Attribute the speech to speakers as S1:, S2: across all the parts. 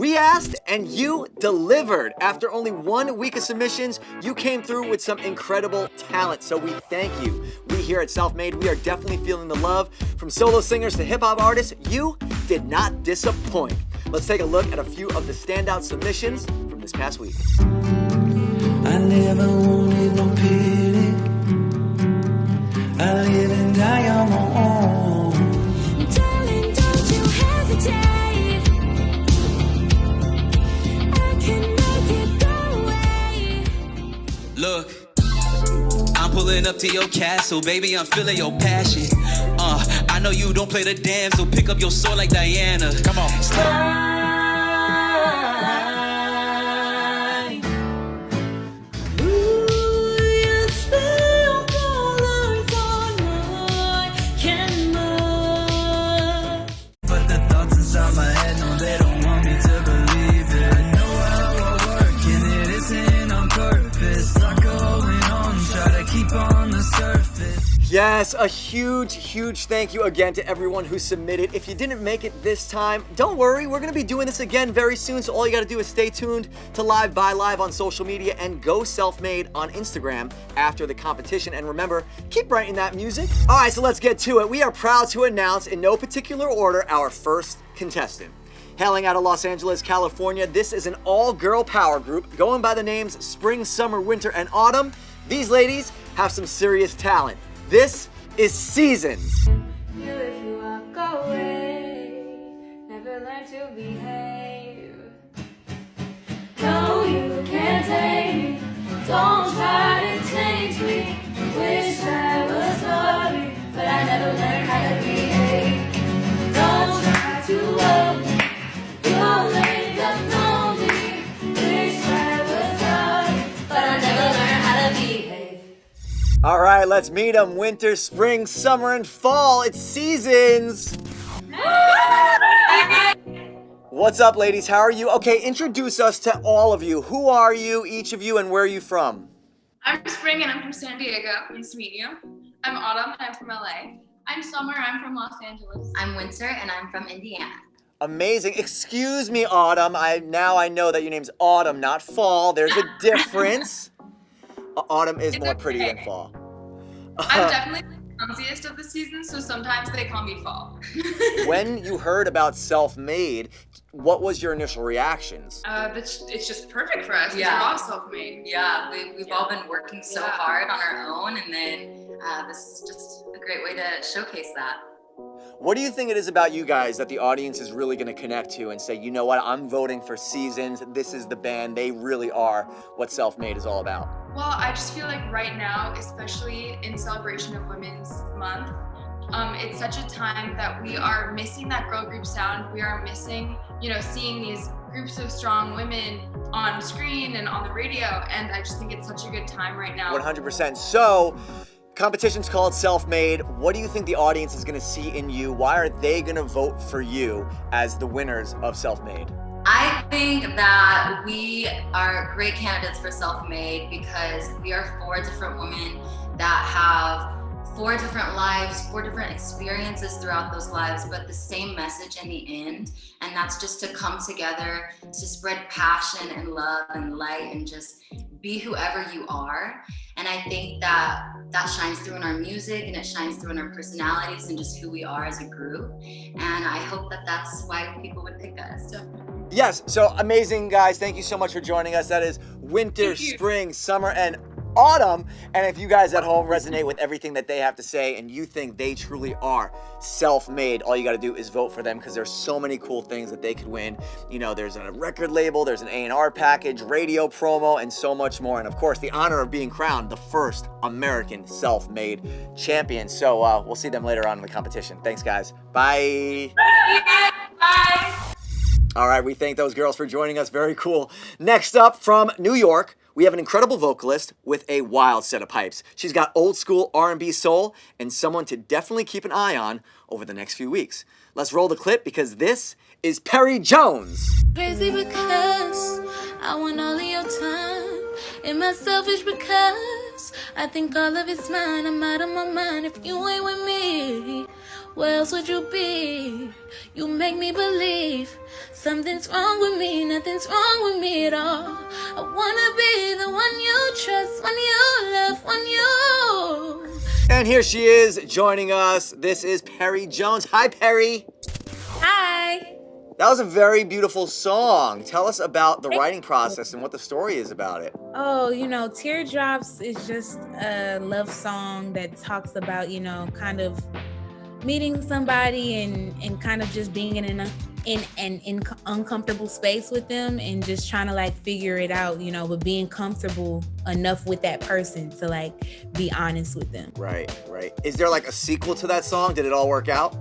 S1: We asked and you delivered. After only 1 week of submissions, you came through with some incredible talent, so we thank you. We here at Self-Made, we are definitely feeling the love. From solo singers to hip-hop artists, you did not disappoint. Let's take a look at a few of the standout submissions from this past week.
S2: I never wanted no pity. I live and die on my own.
S3: Darling, don't you hesitate. I can make it go away.
S4: Look, I'm pulling up to your castle, baby, I'm feeling your passion. I know you don't play the dance, so pick up your sword like Diana. Come on.
S2: But the thoughts inside my head, no, they don't want me to believe it. I know how I work, and it isn't on purpose. Not going on, try to keep on the surface.
S1: Yes, a huge thank you again to everyone who submitted. If you didn't make it this time, don't worry, we're gonna be doing this again very soon, so all you gotta do is stay tuned to Live by Live on social media and go Self-Made on Instagram after the competition. And remember, keep writing that music. All right, so let's get to it. We are proud to announce, in no particular order, our first contestant. Hailing out of Los Angeles, California, this is an all-girl power group going by the names Spring, Summer, Winter, and Autumn. These ladies have some serious talent. This is Szns.
S3: You if you walk away, never learn to behave. No, you can't take me. Don't try to change me. Wish I was sorry, but I never learned how to behave. Don't try to love me. You'll end up lonely. Wish I was sorry, but I never learned how to behave.
S1: All right, let's meet them. Winter, spring, summer, and fall. It's Szns. What's up, ladies? How are you? Okay, introduce us to all of you. Who are you, each of you, and where are you from?
S5: I'm Spring and I'm from San Diego. Nice to meet you. I'm Autumn and I'm from LA. I'm Summer, I'm from Los Angeles.
S6: I'm Winter and I'm from Indiana.
S1: Amazing. Excuse me, Autumn. Now I know that your name's Autumn, not Fall. There's a difference. Autumn is more pretty than Fall.
S5: I'm definitely the clumsiest of the seasons, so sometimes they call me Fall.
S1: When you heard about Self-Made, what was your initial reactions?
S5: It's just perfect for us. 'Cause
S6: Yeah.
S5: we're all self-made.
S6: Yeah, we've all been working so hard on our own, and then this is just a great way to showcase that.
S1: What do you think it is about you guys that the audience is really going to connect to and say, you know what, I'm voting for Szns, this is the band, they really are what Self-Made is all about?
S5: Well, I just feel like right now, especially in celebration of Women's Month, it's such a time that we are missing that girl group sound. We are missing, seeing these groups of strong women on screen and on the radio. And I just think it's such a good time right now.
S1: 100%. So, competition's called Self-Made. What do you think the audience is going to see in you? Why are they going to vote for you as the winners of Self-Made?
S6: I think that we are great candidates for Self-Made because we are 4 different women that have 4 different lives, 4 different experiences throughout those lives, but the same message in the end. And that's just to come together, to spread passion and love and light and just be whoever you are. And I think that shines through in our music and it shines through in our personalities and just who we are as a group. And I hope that that's why people would pick us.
S1: Yes, so amazing, guys. Thank you so much for joining us. That is Winter, Spring, Summer, and Autumn. And if you guys at home resonate with everything that they have to say and you think they truly are self-made, all you got to do is vote for them because there's so many cool things that they could win. There's a record label, there's an A&R package, radio promo, and so much more. And of course, the honor of being crowned the first American self-made champion. So we'll see them later on in the competition. Thanks, guys. Bye.
S5: Bye.
S1: All right, we thank those girls for joining us. Very cool. Next up from New York, we have an incredible vocalist with a wild set of pipes. She's got old school R&B soul and someone to definitely keep an eye on over the next few weeks. Let's roll the clip because this is Perri Jones.
S3: Crazy because I want all of your time. Am I selfish because I think all of it's mine? I'm out of my mind if you ain't with me. Where else would you be? You make me believe something's wrong with me, nothing's wrong with me at all. I wanna be the one you trust, one you love, one you.
S1: And here she is joining us. This is Perri Jones. Hi, Perri.
S3: Hi.
S1: That was a very beautiful song. Tell us about the writing process and what the story is about it.
S3: Oh, Teardrops is just a love song that talks about, kind of meeting somebody and kind of just being in an uncomfortable space with them and just trying to like figure it out, but being comfortable enough with that person to like be honest with them.
S1: Right. Is there like a sequel to that song? Did it all work out?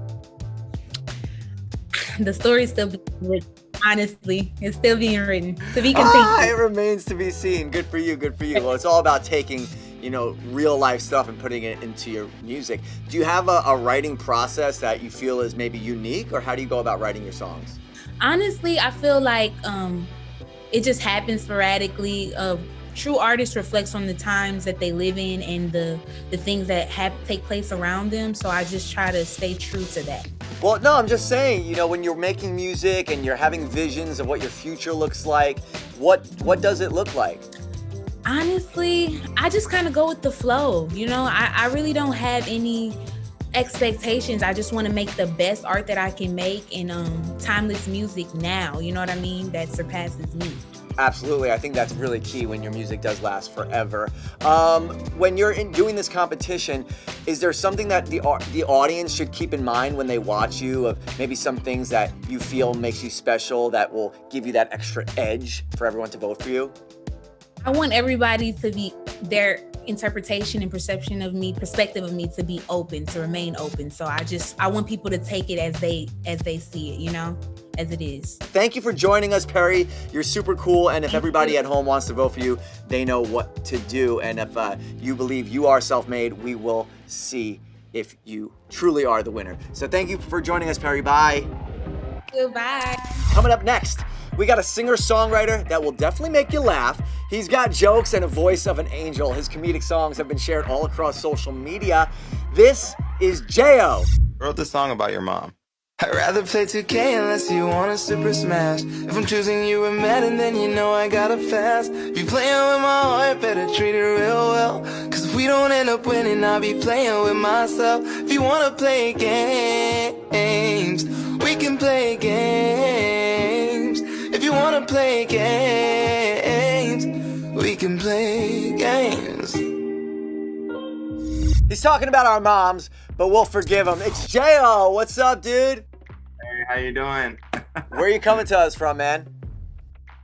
S3: The story's still being written. Honestly, it's still being written to be continued.
S1: It remains to be seen. Good for you. Well, it's all about taking, real life stuff and putting it into your music. Do you have a writing process that you feel is maybe unique, or how do you go about writing your songs?
S3: Honestly, I feel like it just happens sporadically. True artist reflects on the times that they live in and the things that take place around them. So I just try to stay true to that.
S1: Well, no, I'm just saying, when you're making music and you're having visions of what your future looks like, what does it look like?
S3: Honestly, I just kind of go with the flow. I really don't have any expectations. I just want to make the best art that I can make in timeless music now. You know what I mean? That surpasses me.
S1: Absolutely. I think that's really key when your music does last forever. When you're doing this competition, is there something that the audience should keep in mind when they watch you, of maybe some things that you feel makes you special that will give you that extra edge for everyone to vote for you?
S3: I want everybody to be their interpretation and perception of me, perspective of me, to be open, to remain open. So I want people to take it as they see it, as it is.
S1: Thank you for joining us, Perri. You're super cool, and if everybody at home wants to vote for you, they know what to do. And if you believe you are self-made, we will see if you truly are the winner. So thank you for joining us, Perri. Bye.
S3: Goodbye.
S1: Coming up next, we got a singer-songwriter that will definitely make you laugh. He's got jokes and a voice of an angel. His comedic songs have been shared all across social media. This is JAYO.
S7: I wrote this song about your mom.
S2: I'd rather play 2K unless you want a super smash. If I'm choosing you with Madden, then you know I gotta fast. If you playing with my heart, better treat it real well. Cause if we don't end up winning, I'll be playing with myself. If you wanna play games, we can play games. If you wanna play games, we can play games.
S1: He's talking about our moms, but we'll forgive him. It's JAYO. What's up, dude?
S7: Hey, how you doing?
S1: Where are you coming to us from, man?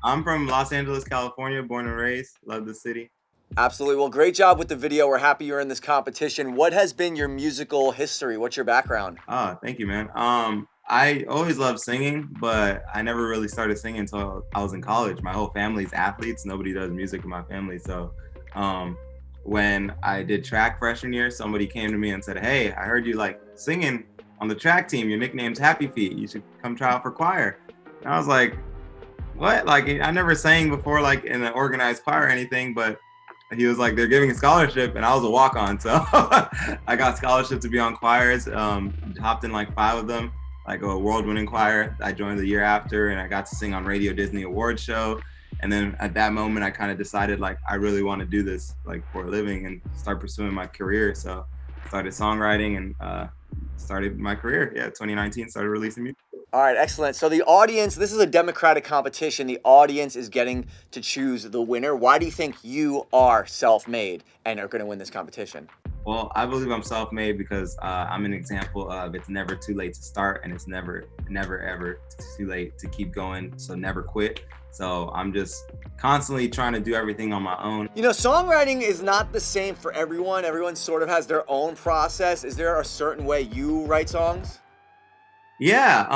S7: I'm from Los Angeles, California, born and raised. Love the city.
S1: Absolutely. Well, great job with the video. We're happy you're in this competition. What has been your musical history? What's your background?
S7: Oh, thank you, man. I always loved singing, but I never really started singing until I was in college. My whole family's athletes. Nobody does music in my family. So when I did track freshman year, somebody came to me and said, hey, I heard you like singing on the track team. Your nickname's Happy Feet. You should come try out for choir. And I was like, what? Like, I never sang before, like in an organized choir or anything, but he was like, they're giving a scholarship, and I was a walk-on. So I got scholarship to be on choirs, hopped in like 5 of them, like a world-winning choir. I joined the year after, and I got to sing on Radio Disney Awards show. And then at that moment, I kind of decided like, I really want to do this like for a living and start pursuing my career. So I started songwriting and started my career. Yeah, 2019, started releasing music.
S1: All right, excellent. So the audience, this is a democratic competition. The audience is getting to choose the winner. Why do you think you are self-made and are going to win this competition?
S7: Well, I believe I'm self-made because I'm an example of it's never too late to start, and it's never ever too late to keep going. So never quit. So I'm just constantly trying to do everything on my own.
S1: Songwriting is not the same for everyone. Everyone sort of has their own process. Is there a certain way you write songs?
S7: Yeah,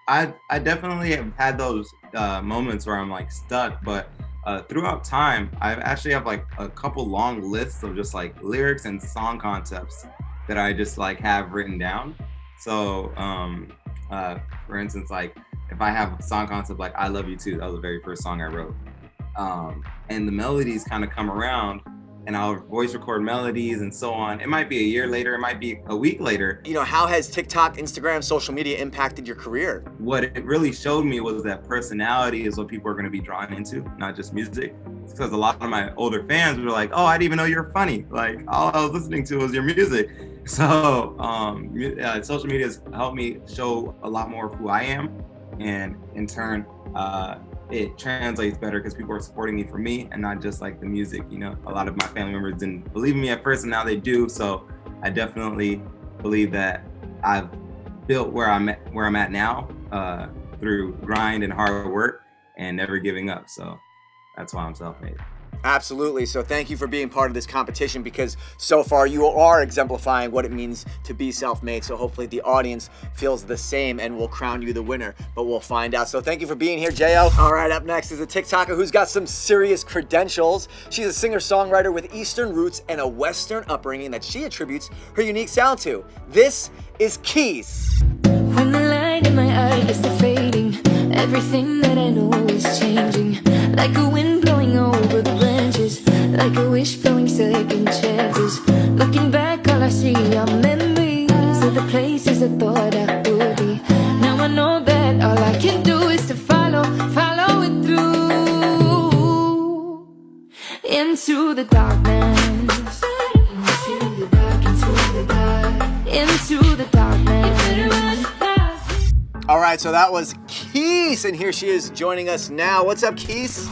S7: I definitely have had those moments where I'm like stuck, but throughout time, I actually have like a couple long lists of just like lyrics and song concepts that I just like have written down. So for instance, like if I have a song concept like I Love You Too, that was the very first song I wrote. And the melodies kind of come around and I'll voice record melodies and so on. It might be a year later, it might be a week later.
S1: You know, how has TikTok, Instagram, social media impacted your career?
S7: What it really showed me was that personality is what people are going to be drawn into, not just music. Because a lot of my older fans were like, oh, I didn't even know you were funny. Like, all I was listening to was your music. So social media has helped me show a lot more of who I am. And in turn, it translates better because people are supporting me for me and not just like the music. You know, a lot of my family members didn't believe in me at first and now they do. So I definitely believe that I've built where I'm at now through grind and hard work and never giving up. So that's why I'm self-made.
S1: Absolutely. So thank you for being part of this competition, because so far you are exemplifying what it means to be self-made. So hopefully the audience feels the same and will crown you the winner, but we'll find out. So thank you for being here, JAYO. All right, up next is a TikToker who's got some serious credentials. She's a singer-songwriter with Eastern roots and a Western upbringing that she attributes her unique sound to. This is Kees.
S3: When the light in my eye is fading, everything that I know is changing. Like a wind blowing over the branches, like a wish blowing second chances. Looking back, all I see are memories of the places I thought I would be. Now I know that all I can do is to follow it through. Into the darkness, into the dark, into the darkness.
S1: All right, so that was Kees, and here she is joining us now. What's up, Kees?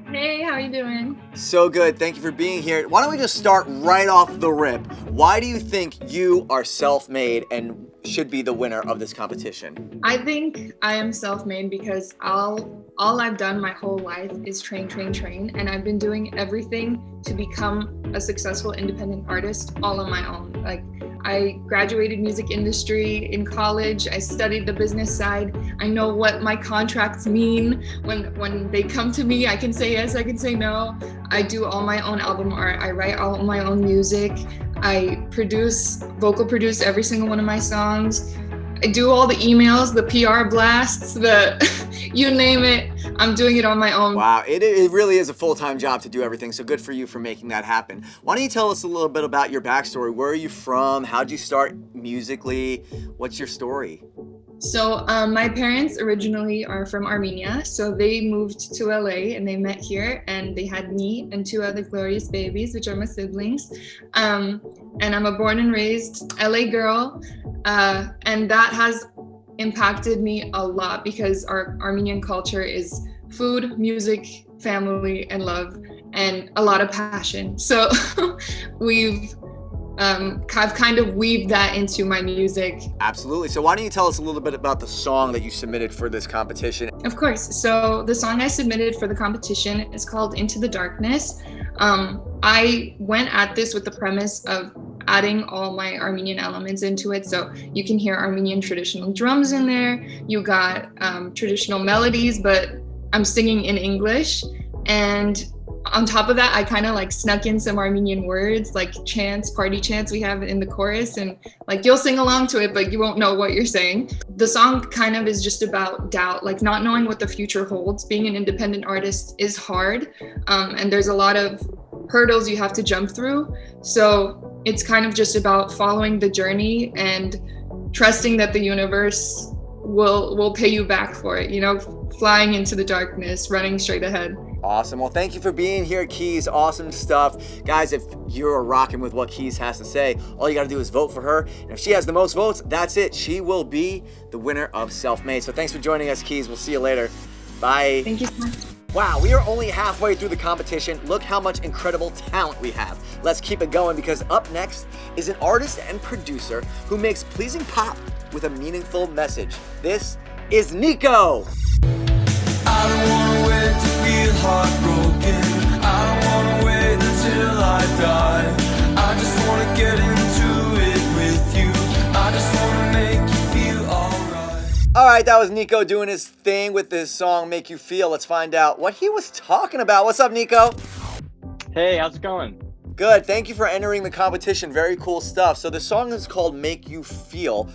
S5: Hey, how you doing?
S1: So good. Thank you for being here. Why don't we just start right off the rip? Why do you think you are self-made and should be the winner of this competition?
S5: I think I am self-made because all I've done my whole life is train, and I've been doing everything to become a successful independent artist all on my own. Like, I graduated music industry in college. I studied the business side. I know what my contracts mean. When they come to me, I can say yes, I can say no. I do all my own album art. I write all my own music. I vocal produce every single one of my songs. I do all the emails, the PR blasts, you name it. I'm doing it on my own.
S1: Wow, it really is a full-time job to do everything, so good for you for making that happen. Why don't you tell us a little bit about your backstory? Where are you from? How'd you start musically? What's your story?
S5: So my parents originally are from Armenia, so they moved to LA and they met here, and they had me and two other glorious babies, which are my siblings. And I'm a born and raised LA girl, and that has impacted me a lot because our Armenian culture is food, music, family, and love, and a lot of passion. So I've kind of weaved that into my music.
S1: Absolutely. So why don't you tell us a little bit about the song that you submitted for this competition?
S5: Of course. So the song I submitted for the competition is called Into the Darkness. I went at this with the premise of adding all my Armenian elements into it. So you can hear Armenian traditional drums in there. You got traditional melodies, but I'm singing in English. And on top of that, I kind of like snuck in some Armenian words, like chants, party chants we have in the chorus, and like you'll sing along to it, but you won't know what you're saying. The song kind of is just about doubt, like not knowing what the future holds. Being an independent artist is hard, and there's a lot of hurdles you have to jump through. So it's kind of just about following the journey and trusting that the universe will pay you back for it, you know, flying into the darkness, running straight ahead.
S1: Awesome. Well, thank you for being here, Kees. Awesome stuff. Guys, if you're rocking with what Kees has to say, all you got to do is vote for her. And if she has the most votes, that's it. She will be the winner of Self-Made. So thanks for joining us, Kees. We'll see you later. Bye.
S5: Thank you so much.
S1: Wow, we are only halfway through the competition. Look how much incredible talent we have. Let's keep it going, because up next is an artist and producer who makes pleasing pop with a meaningful message. This is Nyiko.
S2: I don't wanna wait to feel heartbroken. I don't wanna wait until I die. I just wanna get into it with you. I just wanna make you feel alright.
S1: All right, that was Nyiko doing his thing with this song, Make You Feel. Let's find out what he was talking about. What's up, Nyiko?
S8: Hey, how's it going?
S1: Good. Thank you for entering the competition. Very cool stuff. So the song is called Make You Feel.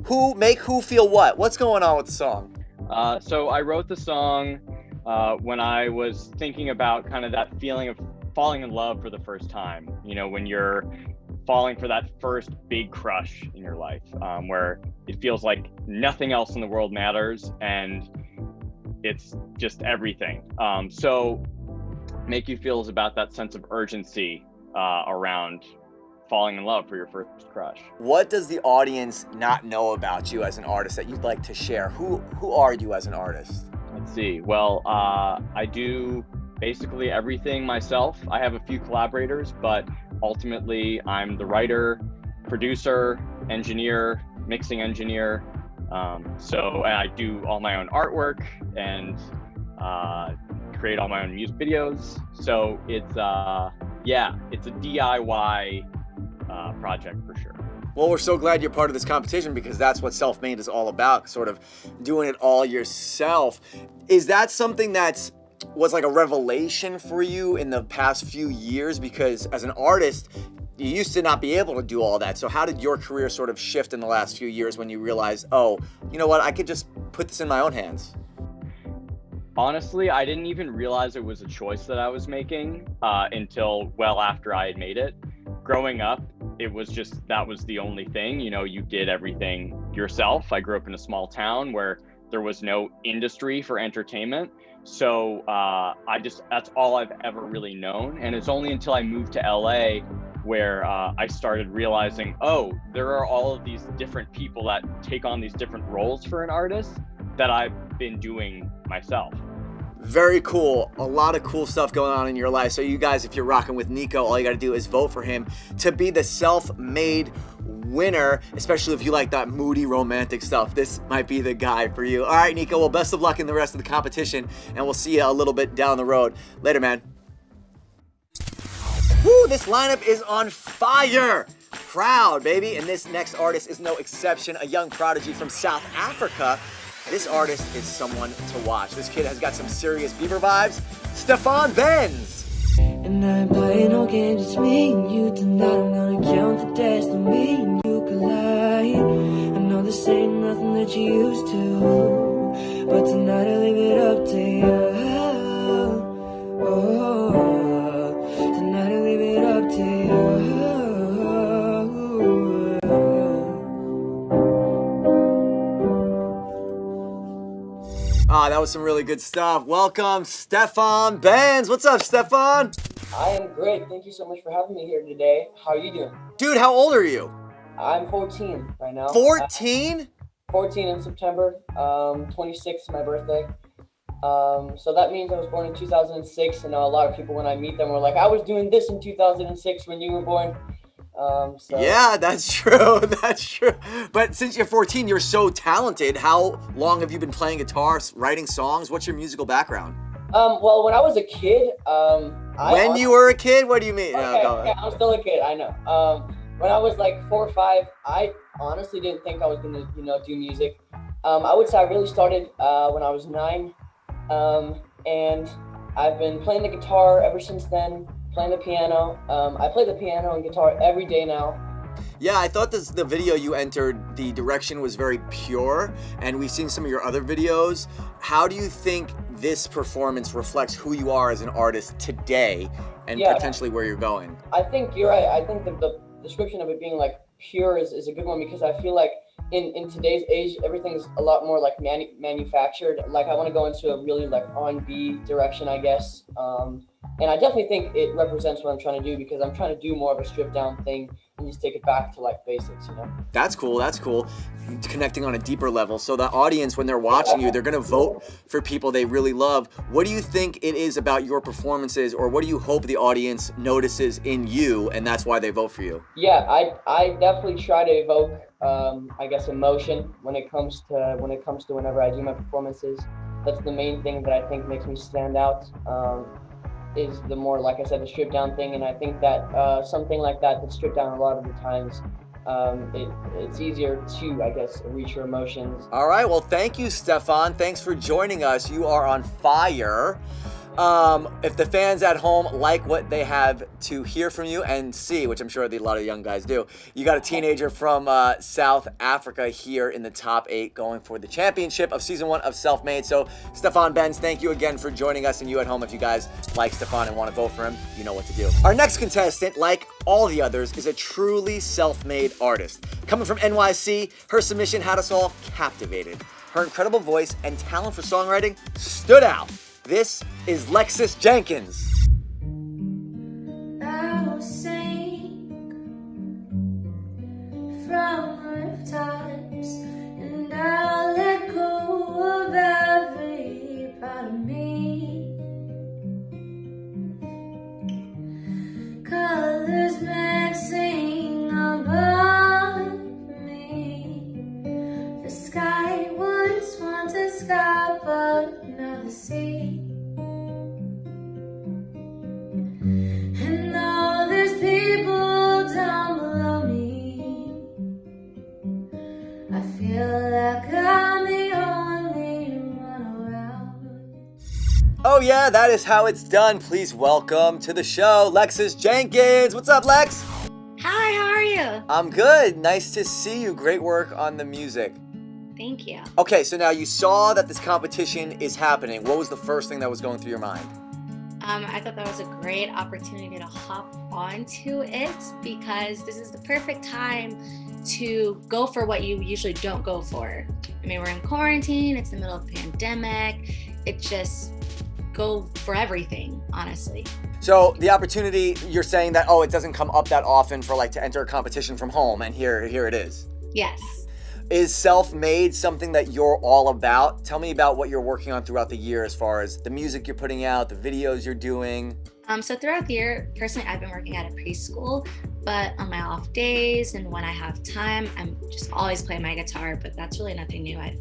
S1: Who feel what? What's going on with the song?
S8: So I wrote the song when I was thinking about kind of that feeling of falling in love for the first time, you know, when you're falling for that first big crush in your life, where it feels like nothing else in the world matters and it's just everything. So Make You Feel is about that sense of urgency around falling in love for your first crush.
S1: What does the audience not know about you as an artist that you'd like to share? Who are you as an artist?
S8: Let's see. Well, I do basically everything myself. I have a few collaborators, but ultimately I'm the writer, producer, engineer, mixing engineer. So I do all my own artwork and create all my own music videos. So it's it's a DIY project for sure.
S1: Well, we're so glad you're part of this competition because that's what self-made is all about, sort of doing it all yourself. Is that something that was like a revelation for you in the past few years? Because as an artist, you used to not be able to do all that. So how did your career sort of shift in the last few years when you realized, oh, you know what, I could just put this in my own hands?
S8: Honestly, I didn't even realize it was a choice that I was making until well after I had made it. Growing up, it was just, that was the only thing, you know, you did everything yourself. I grew up in a small town where there was no industry for entertainment. So that's all I've ever really known. And it's only until I moved to LA where I started realizing, oh, there are all of these different people that take on these different roles for an artist that I've been doing myself.
S1: Very cool. A lot of cool stuff going on in your life. So you guys, if you're rocking with Nyiko, all you got to do is vote for him to be the self-made winner, especially if you like that moody romantic stuff. This might be the guy for you. All right, Nyiko, well, best of luck in the rest of the competition, and we'll see you a little bit down the road. Later, man. Woo, this lineup is on fire. Proud, baby. And this next artist is no exception, a young prodigy from South Africa. This artist is someone to watch. This kid has got some serious Bieber vibes. Stefan Benz.
S3: And I ain't playing no games, it's me and you tonight. I'm gonna count the days till me and you collide. I know this ain't nothing that you used to, but tonight I leave it up to you. Oh, tonight I leave it up to you.
S1: That was some really good stuff. Welcome, Stefan Benz. What's up, Stefan?
S9: I am great. Thank you so much for having me here today. How are you doing?
S1: Dude, how old are you?
S9: I'm 14 right now.
S1: 14?
S9: 14 in September. 26 is my birthday. So that means I was born in 2006, and a lot of people, when I meet them, were like, I was doing this in 2006 when you were born.
S1: Yeah, that's true. That's true. But since you're 14, you're so talented. How long have you been playing guitar, writing songs? What's your musical background?
S9: Well, when I was a kid,
S1: when you were a kid? What do you mean?
S9: Okay, I'm still a kid, I know. When I was like 4 or 5, I honestly didn't think I was gonna, do music. I would say I really started when I was 9, and I've been playing the guitar ever since then. Playing the piano. I play the piano and guitar every day now.
S1: Yeah, I thought the video you entered, the direction was very pure, and we've seen some of your other videos. How do you think this performance reflects who you are as an artist today and potentially where you're going?
S9: I think you're right. I think the description of it being like pure is a good one, because I feel like in today's age, everything's a lot more like manufactured. Like I want to go into a really like R&B direction, I guess. And I definitely think it represents what I'm trying to do, because I'm trying to do more of a stripped down thing and just take it back to like basics,
S1: That's cool. That's cool. Connecting on a deeper level. So the audience, when they're watching you, they're going to vote for people they really love. What do you think it is about your performances, or what do you hope the audience notices in you, and that's why they vote for you?
S9: Yeah, I definitely try to evoke, I guess, emotion when it comes to whenever I do my performances. That's the main thing that I think makes me stand out. Is the more, like I said, the stripped down thing. And I think that something like that's stripped down a lot of the times, it's easier to, I guess, reach your emotions.
S1: All right, well, thank you, Stefan. Thanks for joining us. You are on fire. If the fans at home like what they have to hear from you and see, which I'm sure a lot of young guys do, you got a teenager from South Africa here in the top 8 going for the championship of season 1 of Self-Made. So Stefan Benz, thank you again for joining us, and you at home, if you guys like Stefan and want to vote for him, you know what to do. Our next contestant, like all the others, is a truly self-made artist. Coming from NYC, her submission had us all captivated. Her incredible voice and talent for songwriting stood out. This is Lexus Jenkins.
S3: I'll sing from rooftops, and I'll let go of every part of me. Colors mixing above me. The sky was once a sky, but now the sea. And though there's people down below me, I feel like I'm the only one around.
S1: Oh yeah, that is how it's done. Please welcome to the show, Lexis Jenkins. What's up, Lex?
S10: Hi, how are you?
S1: I'm good. Nice to see you. Great work on the music.
S10: Thank you.
S1: Okay, so now you saw that this competition is happening. What was the first thing that was going through your mind?
S10: I thought that was a great opportunity to hop onto it because this is the perfect time to go for what you usually don't go for. I mean, we're in quarantine, it's the middle of a pandemic. It just go for everything, honestly.
S1: So the opportunity, you're saying that, oh, it doesn't come up that often for like to enter a competition from home, and here it is.
S10: Yes.
S1: Is self-made something that you're all about? Tell me about what you're working on throughout the year as far as the music you're putting out, the videos you're doing.
S10: So throughout the year, personally, I've been working at a preschool, but on my off days and when I have time, I'm just always playing my guitar, but that's really nothing new. I've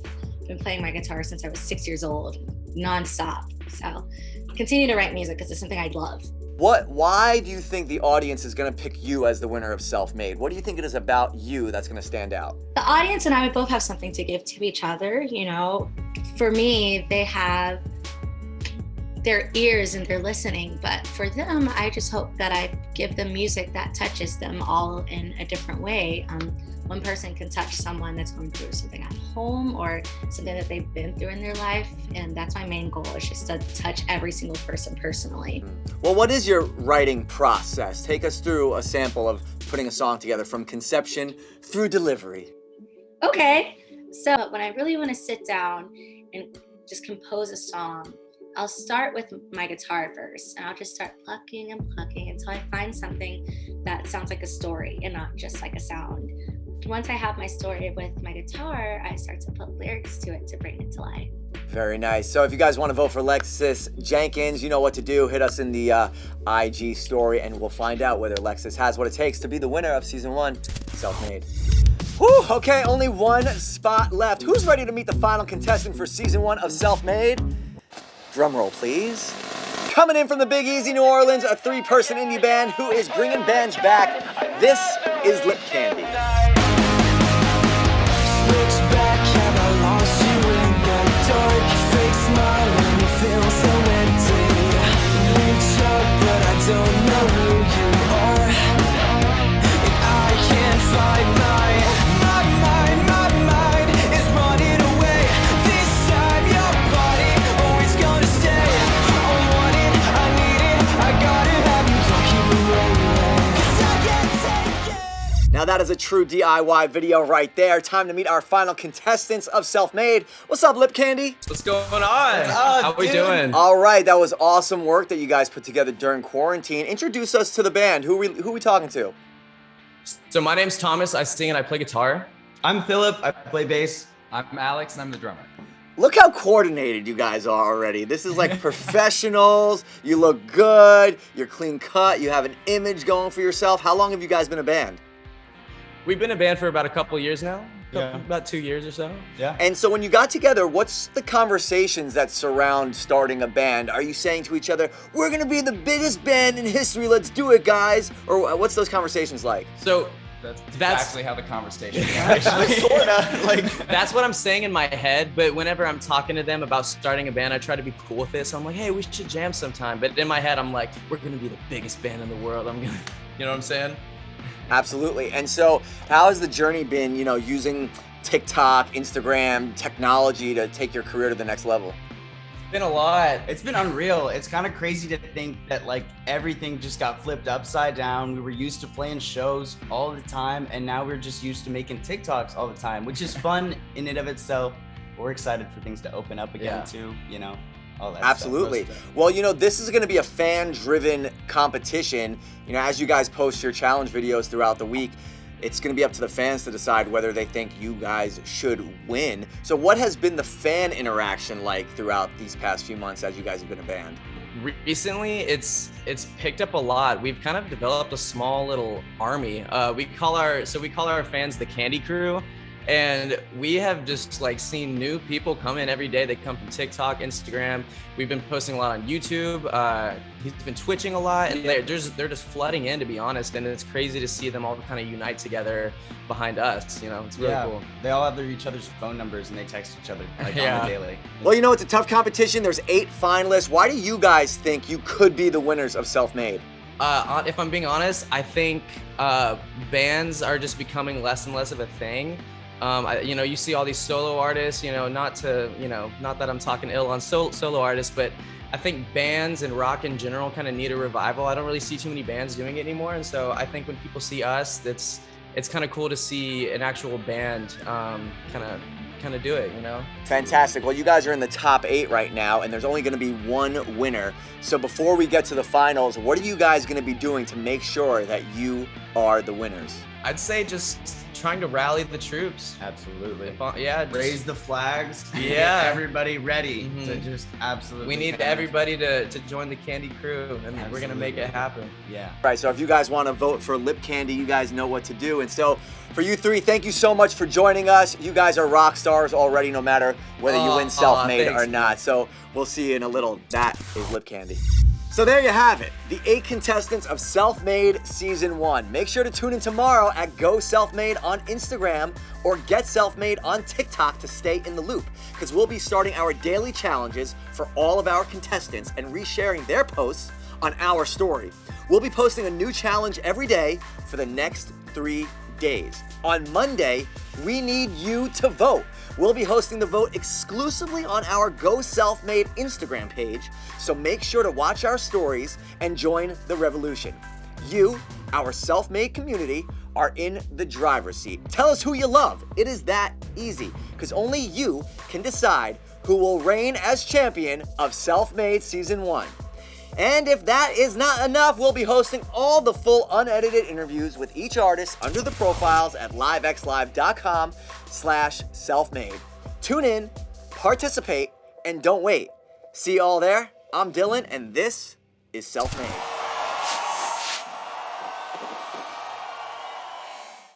S10: been playing my guitar since I was 6 years old, nonstop. So continue to write music because it's something I love.
S1: Why do you think the audience is gonna pick you as the winner of Self-Made? What do you think it is about you that's gonna stand out?
S10: The audience and I would both have something to give to each other, you know. For me, they have their ears and they're listening, but for them, I just hope that I give them music that touches them all in a different way. One person can touch someone that's going through something at home or something that they've been through in their life, and that's my main goal, is just to touch every single person personally.
S1: Well, what is your writing process? Take us through a sample of putting a song together from conception through delivery.
S10: Okay, so when I really want to sit down and just compose a song, I'll start with my guitar first, and I'll just start plucking and plucking until I find something that sounds like a story and not just like a sound. Once I have my story with my guitar, I start to put lyrics to it to bring it to life.
S1: Very nice. So if you guys want to vote for Lexis Jenkins, you know what to do. Hit us in the IG story and we'll find out whether Lexis has what it takes to be the winner of season 1, Self-Made. Whew, okay, only one spot left. Who's ready to meet the final contestant for season 1 of Self-Made? Drum roll, please. Coming in from the Big Easy, New Orleans, a 3-person indie band who is bringing bands back. This is Lip Candy.
S2: Switch back, have I lost you in the dark? Fake smile when you feel so empty. Reach up, but I don't know who you are. And I can't find my mind is running away. This time your body always gonna stay. I want it, I need it, I gotta have you. Don't keep me waiting, 'cause I can't take it.
S1: Now that is a true DIY video right there. Time to meet our final contestants of Self-Made. What's up, Lip Candy?
S11: What's going on? How we doing?
S1: All right, that was awesome work that you guys put together during quarantine. Introduce us to the band. Who we talking to?
S11: So my name's Thomas. I sing and I play guitar.
S12: I'm Philip. I play bass. I'm Alex, and I'm the drummer.
S1: Look how coordinated you guys are already. This is like professionals. You look good. You're clean cut. You have an image going for yourself. How long have you guys been a band?
S11: We've been a band for about a couple of years now.
S12: Yeah.
S11: About 2 years or so.
S12: Yeah.
S1: And so when you got together, what's the conversations that surround starting a band? Are you saying to each other, we're gonna be the biggest band in history, let's do it, guys? Or what's those conversations like?
S11: So
S12: That's
S11: That's-
S12: exactly how the conversation went, actually.
S11: Sorta. Like, that's what I'm saying in my head. But whenever I'm talking to them about starting a band, I try to be cool with this. I'm like, hey, we should jam sometime. But in my head, I'm like, we're gonna be the biggest band in the world. You know what I'm saying?
S1: Absolutely. And so, how has the journey been? You know, using TikTok, Instagram, technology to take your career to the next level?
S11: Been a lot.
S13: It's been unreal. It's kind of crazy to think that like everything just got flipped upside down. We were used to playing shows all the time, and now we're just used to making TikToks all the time, which is fun in and of itself. We're excited for things to open up again too, you know, all that
S1: Absolutely.
S13: stuff.
S1: Well, you know, this is going to be a fan-driven competition. You know, as you guys post your challenge videos throughout the week, it's going to be up to the fans to decide whether they think you guys should win. So what has been the fan interaction like throughout these past few months as you guys have been a band?
S11: Recently, it's picked up a lot. We've kind of developed a small little army. We call our fans the Candy Crew. And we have just like seen new people come in every day. They come from TikTok, Instagram. We've been posting a lot on YouTube. He's been twitching a lot, and they're just flooding in, to be honest. And it's crazy to see them all kind of unite together behind us. You know, it's really cool.
S13: They all have each other's phone numbers and they text each other like on the daily.
S1: Well, you know, it's a tough competition. There's 8 finalists. Why do you guys think you could be the winners of Self-Made?
S11: If I'm being honest, I think bands are just becoming less and less of a thing. You know, you see all these solo artists, you know, not that I'm talking ill on solo artists, but I think bands and rock in general kind of need a revival. I don't really see too many bands doing it anymore. And so I think when people see us, it's kind of cool to see an actual band kind of do it, you know?
S1: Fantastic. Well, you guys are in the top 8 right now, and there's only going to be one winner. So before we get to the finals, what are you guys going to be doing to make sure that you are the winners?
S11: I'd say just trying to rally the troops.
S13: Absolutely.
S11: Raise
S13: the flags.
S11: Yeah.
S13: Get everybody ready to just absolutely.
S11: We need everybody to join the Candy Crew, and we're gonna make it happen.
S13: Yeah.
S1: Right, so if you guys want to vote for Lip Candy, you guys know what to do. And so for you 3, thank you so much for joining us. You guys are rock stars already, no matter whether you win Self-Made or not. So we'll see you in a little. That is Lip Candy. So there you have it, the 8 contestants of Self-Made Season 1. Make sure to tune in tomorrow at Go Self-Made on Instagram or Get Self-Made on TikTok to stay in the loop, because we'll be starting our daily challenges for all of our contestants and resharing their posts on our story. We'll be posting a new challenge every day for the next 3 days. On Monday, we need you to vote. We'll be hosting the vote exclusively on our Go Self-Made Instagram page, so make sure to watch our stories and join the revolution. You, our self-made community, are in the driver's seat. Tell us who you love. It is that easy, because only you can decide who will reign as champion of Self-Made Season 1. And if that is not enough, we'll be hosting all the full unedited interviews with each artist under the profiles at livexlive.com/selfmade. Tune in, participate, and don't wait. See you all there. I'm Dylan, and this is Self-Made.